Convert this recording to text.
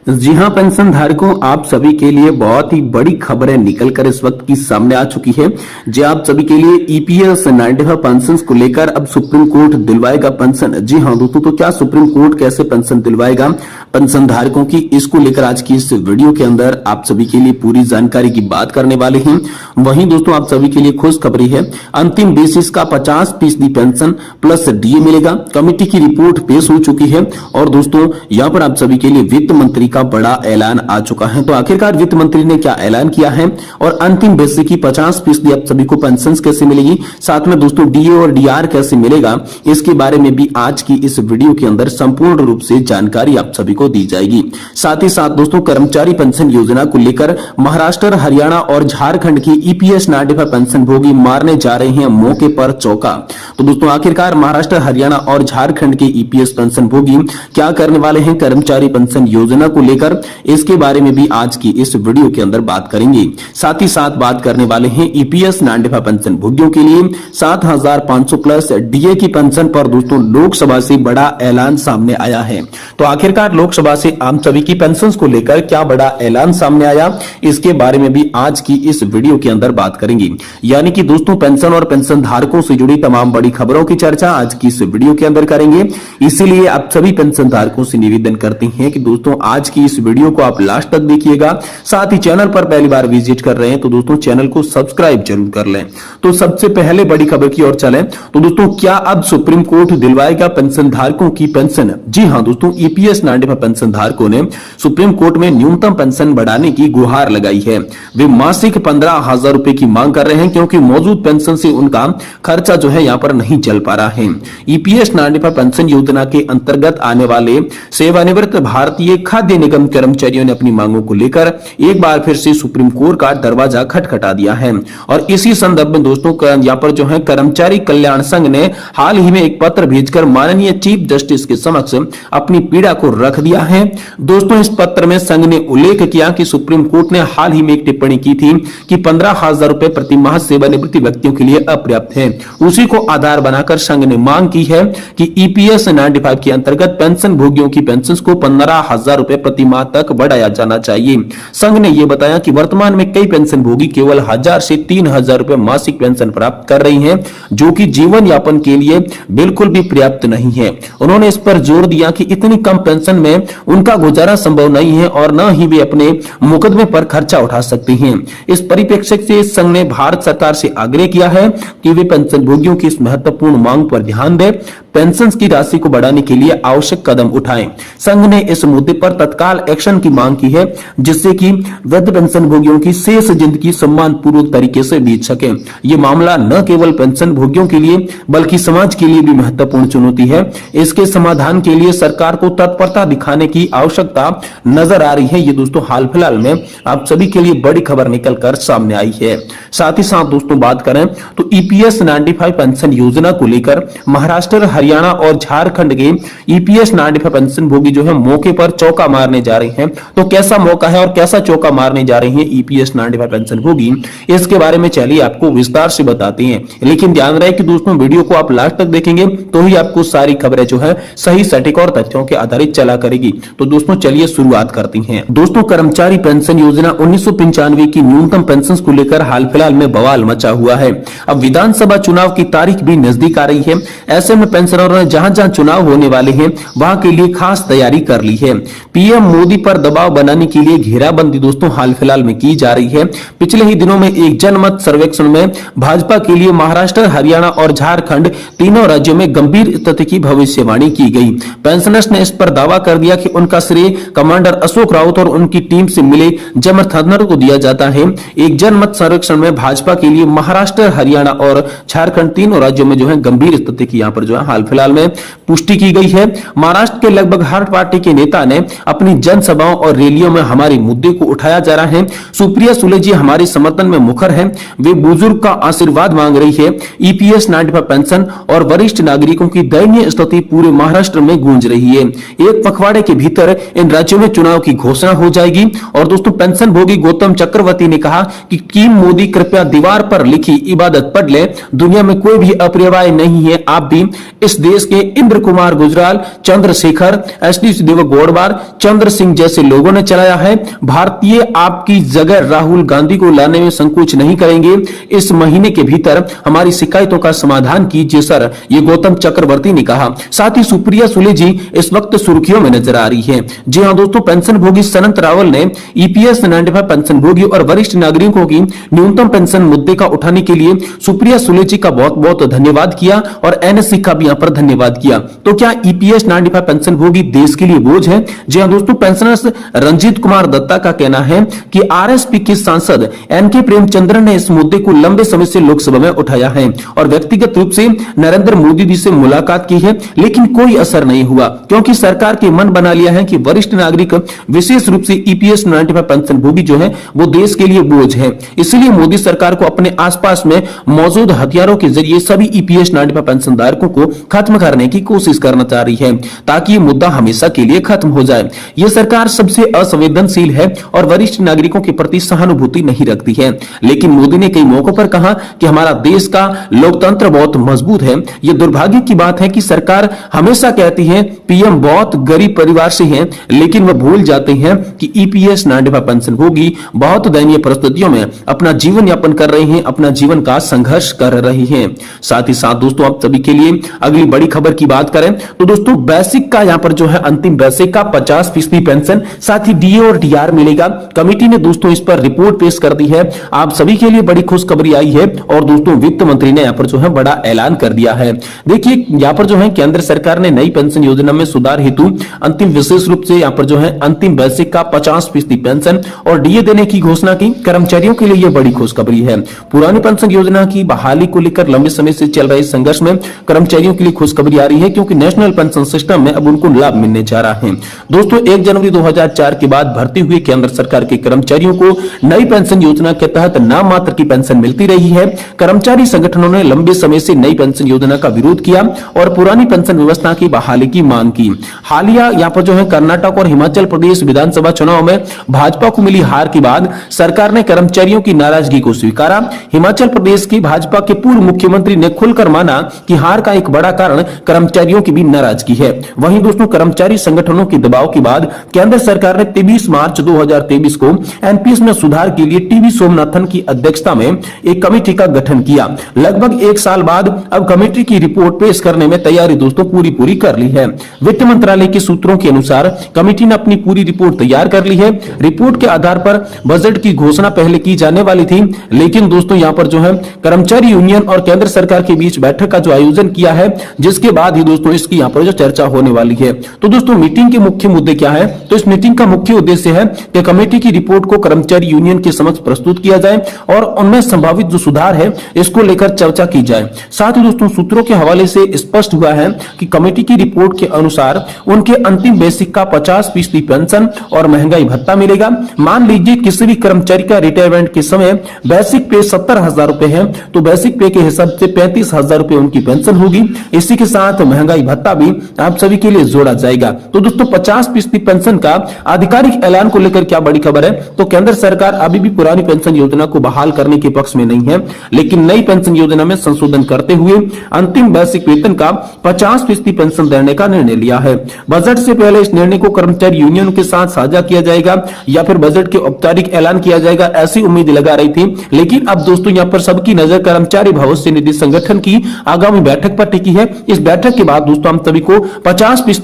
जी हां पेंशन धारकों, आप सभी के लिए बहुत ही बड़ी खबरें निकलकर इस वक्त की सामने आ चुकी है। जी आप सभी के लिए ईपीएस 95 पेंशन को लेकर अब सुप्रीम कोर्ट दिलवाएगा पेंशन। जी हां दोस्तों, तो क्या सुप्रीम कोर्ट कैसे पेंशन दिलवाएगा पेंशन धारकों की, इसको लेकर आज की इस वीडियो के अंदर आप सभी के लिए पूरी जानकारी की बात करने वाले हैं। वहीं दोस्तों आप सभी के लिए खुशखबरी है, अंतिम बेसिस का 50% पेंशन प्लस डीए मिलेगा। कमेटी की रिपोर्ट पेश हो चुकी है और दोस्तों यहाँ पर आप सभी के लिए वित्त मंत्री का बड़ा ऐलान आ चुका है। तो आखिरकार वित्त मंत्री ने क्या ऐलान किया है और अंतिम बेसिक की 50% आप सभी को पेंशन कैसे मिलेगी, साथ में दोस्तों डीए और डीआर कैसे मिलेगा, इसके बारे में भी आज की इस वीडियो के अंदर संपूर्ण रूप से जानकारी आप सभी को दी जाएगी। साथ ही साथ दोस्तों कर्मचारी पेंशन योजना को लेकर महाराष्ट्र, हरियाणा और झारखंड की ईपीएस 95 पेंशन भोगी मारने जा रहे हैं मौके पर चौका। तो दोस्तों आखिरकार महाराष्ट्र, हरियाणा और झारखंड के ईपीएस पेंशन भोगी क्या करने वाले हैं कर्मचारी पेंशन योजना को लेकर, इसके बारे में भी आज की इस वीडियो के अंदर बात करेंगे। साथ ही साथ बात करने वाले हैं ईपीएस 95 पेंशन भोगियों के लिए 7,500 प्लस डीए की पेंशन पर दोस्तों लोकसभा से बड़ा ऐलान सामने आया है। तो आखिरकार लोकसभा से आम सभी की पेंशन को लेकर क्या बड़ा ऐलान सामने आया, इसके बारे में भी आज की इस वीडियो के अंदर बात करेंगे। यानी कि दोस्तों पेंशन और पेंशन धारकों से जुड़ी तमाम बड़ी खबरों की चर्चा आज की इस वीडियो के अंदर करेंगे। इसीलिए आप सभी पेंशन धारकों से निवेदन करते हैं कि दोस्तों आज की इस वीडियो को आप लास्ट तक देखिएगा। साथ ही चैनल पर पहली बार विजिट कर रहे हैं तो दोस्तों चैनल को सब्सक्राइब जरूर कर लें। तो सबसे पहले बड़ी खबर की ओर चलें तो दोस्तों क्या अब सुप्रीम कोर्ट दिलवाएगा पेंशन धारकों की पेंशन। जी हां दोस्तों, ईपीएस 95 पेंशन धारकों ने सुप्रीम कोर्ट में न्यूनतम पेंशन बढ़ाने की गुहार लगाई है। वे मासिक 15,000 रुपए की मांग कर रहे हैं क्योंकि मौजूद पेंशन से उनका खर्चा जो है यहाँ पर नहीं चल पा रहा है। ईपीएस 95 पेंशन योजना के अंतर्गत आने वाले सेवानिवृत्त भारतीय खाद्य निगम कर्मचारियों ने अपनी मांगों को लेकर एक बार फिर से सुप्रीम कोर्ट का दरवाजा खटखटा दिया है। और इसी संदर्भ में दोस्तों यहाँ पर जो है कर्मचारी कल्याण संघ ने हाल ही में एक पत्र भेजकर माननीय चीफ जस्टिस के समक्ष अपनी पीड़ा को रख दिया है। दोस्तों इस पत्र में संघ ने उल्लेख किया कि सुप्रीम कोर्ट ने हाल ही में एक टिप्पणी की थी कि 15,000 रुपए प्रति माह सेवानिवृत्ति व्यक्तियों के लिए अपर्याप्त है। उसी को आधार बनाकर संघ ने मांग की है कि ईपीएस 95 के अंतर्गत पेंशन भोगियों की पेंशन को 15,000 रुपए प्रति माह तक बढ़ाया जाना चाहिए। संघ ने यह बताया कि वर्तमान में कई पेंशन भोगी केवल 1,000 से 3,000 रुपए मासिक पेंशन प्राप्त कर रही हैं, जो कि जीवन यापन के लिए बिल्कुल भी पर्याप्त नहीं है। उन्होंने इस पर जोर दिया कि इतनी कम पेंशन में उनका गुजारा संभव नहीं है और न ही वे अपने मुकदमे पर खर्चा उठा सकते हैं। इस परिप्रेक्ष्य से संघ ने भारत सरकार से आग्रह किया है कि वे पेंशन भोगियों की इस महत्वपूर्ण मांग पर ध्यान दें, पेंशन की राशि को बढ़ाने के लिए आवश्यक कदम उठाएं। संघ ने इस मुद्दे पर तत्काल एक्शन की मांग की है जिससे कि वृद्ध पेंशन भोगियों की शेष जिंदगी सम्मान पूर्वक तरीके से बीत सके। ये मामला न केवल पेंशन भोगियों के लिए बल्कि समाज के लिए भी महत्वपूर्ण चुनौती है। इसके समाधान के लिए सरकार को तत्परता दिखाने की आवश्यकता नजर आ रही है। ये दोस्तों हाल फिलहाल में आप सभी के लिए बड़ी खबर निकलकर सामने आई है। साथ ही साथ दोस्तों बात करें तो ईपीएस 95 पेंशन योजना को लेकर महाराष्ट्र, हरियाणा और झारखंड के ईपीएस 95 पेंशन भोगी जो है मौके पर चौका मारने जा रहे हैं। तो कैसा मौका है और कैसा चौका मारने जा रहे हैं ईपीएस 95 पेंशन भोगी, इसके बारे में चलिए आपको विस्तार से बताते हैं। लेकिन ध्यान रहे कि दोस्तों वीडियो को आप लास्ट तक देखेंगे तो ही आपको सारी खबरें जो है सही, सटीक और तथ्यों के आधारित चला करेगी। तो दोस्तों चलिए शुरुआत करते हैं। दोस्तों कर्मचारी पेंशन योजना 1995 की न्यूनतम पेंशन को लेकर हाल फिलहाल में बवाल मचा हुआ है। अब विधानसभा चुनाव की तारीख भी नजदीक आ रही है। ऐसे में पेंशनरों ने जहां जहां चुनाव होने वाले हैं वहां के लिए खास तैयारी कर ली है। पीएम मोदी पर दबाव बनाने के लिए घेराबंदी दोस्तों हाल फिलहाल में की जा रही है। पिछले ही दिनों में एक जनमत सर्वेक्षण में भाजपा के लिए महाराष्ट्र, हरियाणा और झारखंड तीनों राज्यों में गंभीर स्थिति की भविष्यवाणी की गई। पेंशनर्स ने इस पर दावा कर दिया कि उनका श्रेय कमांडर अशोक राउत और उनकी टीम से मिले समर्थनों को दिया जाता है। एक जनमत सर्वेक्षण में भाजपा के लिए महाराष्ट्र, हरियाणा और झारखंड तीनों राज्यों में जो है गंभीर स्थिति की यहाँ पर जो है हाल फिलहाल में पुष्टि की गई है। महाराष्ट्र के लगभग हर पार्टी के नेता ने अपनी जनसभाओं और रैलियों में हमारे मुद्दे को उठाया जा रहा है। सुप्रिया सुले जी हमारे समर्थन में मुखर हैं। वे बुजुर्ग का आशीर्वाद मांग रही है। ईपीएस 95 पेंशन और वरिष्ठ नागरिकों की दयनीय स्थिति पूरे महाराष्ट्र में गूंज रही है। एक पखवाड़े के भीतर इन राज्यों में चुनाव की घोषणा हो जाएगी। और दोस्तों पेंशन भोगी गौतम चक्रवर्ती ने कहा कि टीम मोदी कृपया दीवार पर लिखी इबादत पढ़ ले, दुनिया में कोई भी अप्रिय नहीं है, आप भी इस देश के इंद्र कुमार गुजराल, चंद्रशेखर, एच.डी. देवेगौड़ा, चंद्र सिंह जैसे लोगों ने चलाया है। भारतीय आपकी जगह राहुल गांधी को लाने में संकोच नहीं करेंगे। इस महीने के भीतर हमारी शिकायतों का समाधान कीजिए सर, ये गौतम चक्रवर्ती ने कहा। साथ ही सुप्रिया सुले जी इस वक्त सुर्खियों में नजर आ रही है। जी हां दोस्तों, पेंशन भोगी सनत रावल ने ईपीएस 95 पेंशन भोगी और वरिष्ठ नागरिकों की न्यूनतम पेंशन मुद्दे का उठाने के लिए सुप्रिया सुले जी का बहुत बहुत धन्यवाद किया और एनएससी का भी यहां पर धन्यवाद किया। तो क्या ईपीएस 95 पेंशन भोगी देश के लिए बोझ है? जी हां दोस्तों, पेंशनर्स रंजीत कुमार दत्ता का कहना है कि आरएसपी के सांसद एनके प्रेमचंद्रन ने इस मुद्दे को लंबे समय से लोकसभा में उठाया है और व्यक्तिगत रूप से नरेंद्र मोदी जी से मुलाकात की है, लेकिन कोई असर नहीं हुआ क्योंकि सरकार के मन बना लिया है कि वरिष्ठ नागरिक विशेष रूप से ईपीएस 95 पेंशन भोगी जो है वो देश के लिए बोझ है। इसलिए मोदी सरकार को अपने आसपास में मौजूद हथियारों के जरिए सभी ईपीएस 95 पेंशन धारकों को खत्म करने की कोशिश करना चाह रही है ताकि ये मुद्दा हमेशा के लिए खत्म हो जाए। ये सरकार सबसे असंवेदनशील है और वरिष्ठ नागरिकों के प्रति सहानुभूति नहीं रखती है। लेकिन मोदी ने कई मौकों पर कहा कि हमारा देश का लोकतंत्र बहुत मजबूत है। ये दुर्भाग्य की बात है कि सरकार हमेशा कहती है पीएम बहुत गरीब परिवार से हैं, लेकिन वह भूल जाते हैं कि ईपीएस 95 पेंशन भोगी बहुत दयनीय परिस्थितियों में अपना जीवन यापन कर रहे हैं, अपना जीवन का संघर्ष कर रहे हैं। साथ ही साथ दोस्तों, आप सभी के लिए अगली बड़ी खबर की बात करें तो दोस्तों, बेसिक का यहाँ पर जो है अंतिम बेसिक का 50% पेंशन, साथ ही डीए और डीआर मिलेगा। कमेटी ने दोस्तों इस पर रिपोर्ट पेश कर दी है। आप सभी के लिए बड़ी खुशखबरी आई है और दोस्तों वित्त मंत्री ने यहाँ पर जो है बड़ा ऐलान कर दिया है। देखिए यहाँ पर जो है केंद्र सरकार ने नई पेंशन योजना में सुधार हेतु अंतिम विशेष रूप से यहाँ पर जो है अंतिम बेसिक का 50% पेंशन और डीए देने की घोषणा की। कर्मचारियों के लिए यह बड़ी खुशखबरी है। पुरानी पेंशन योजना की बहाली को लेकर लंबे समय से चल रहे संघर्ष में कर्मचारियों के लिए खुशखबरी आ रही है क्योंकि नेशनल पेंशन सिस्टम में अब उनको लाभ मिलने जा रहा है। दोस्तों 1 जनवरी 2004 के बाद भर्ती हुए केंद्र सरकार के कर्मचारियों को नई पेंशन योजना के तहत नाम मात्र की पेंशन मिलती रही है। कर्मचारी संगठनों ने लंबे समय से नई पेंशन योजना का विरोध किया और पुरानी पेंशन व्यवस्था की बहाली की मांग की। हालिया यहाँ पर जो है कर्नाटक और हिमाचल प्रदेश विधानसभा चुनाव में भाजपा को मिली हार के बाद सरकार ने कर्मचारियों की नाराजगी को स्वीकारा। हिमाचल प्रदेश की भाजपा के पूर्व मुख्यमंत्री ने खुलकर माना कि हार का एक बड़ा कारण कर्मचारियों की भी नाराजगी है। वहीं दोस्तों लगभग 1 साल बाद अब कमेटी की रिपोर्ट पेश करने में तैयारी दोस्तों पूरी कर ली है। वित्त मंत्रालय के सूत्रों के अनुसार कमेटी ने अपनी पूरी रिपोर्ट तैयार कर ली है। रिपोर्ट के आधार पर बजट की घोषणा पहले की जाने वाली थी, लेकिन दोस्तों यहाँ पर जो है कर्मचारी यूनियन और केंद्र सरकार के बीच बैठक का जो आयोजन किया है, जिसके बाद ही दोस्तों इसकी यहाँ पर जो चर्चा होने वाली है। तो दोस्तों मीटिंग के मुख्य मुद्दे क्या है? तो इस मीटिंग का मुख्य उद्देश्य है कि कमेटी की रिपोर्ट को कर्मचारी यूनियन के समक्ष प्रस्तुत किया जाए और उनमें संभावित जो सुधार है इसको लेकर चर्चा की जाए। साथ ही दोस्तों सूत्रों के हवाले से स्पष्ट हुआ है कि कमेटी की रिपोर्ट के अनुसार उनके अंतिम बेसिक का 50% पेंशन और महंगाई भत्ता मिलेगा। मान लीजिए किसी भी कर्मचारी का रिटायरमेंट के समय बेसिक पे 70,000 रुपए है, तो बेसिक पे के हिसाब से 35,000 रुपए उनकी पेंशन होगी। इसी के साथ महंगाई भत्ता भी आप सभी के लिए जोड़ा जाएगा। तो दोस्तों 50% पेंशन का आधिकारिक ऐलान को लेकर क्या बड़ी खबर है? तो केंद्र सरकार अभी भी पुरानी पेंशन योजना को बहाल करने के पक्ष में नहीं है, लेकिन नई पेंशन योजना में संशोधन करते हुए अंतिम बेसिक वेतन का 50% पेंशन देने का निर्णय लिया है। बजट से पहले इस निर्णय को कर्मचारी यूनियन के साथ साझा किया जाएगा या फिर बजट के औपचारिक ऐलान किया जाएगा, ऐसी उम्मीद लगा रही थी। लेकिन अब दोस्तों यहाँ पर सबकी नजर कर्मचारी भविष्य निधि संगठन की आगामी बैठक पर टिकी है। इस बैठक के बाद दोस्तों हम सभी को 50%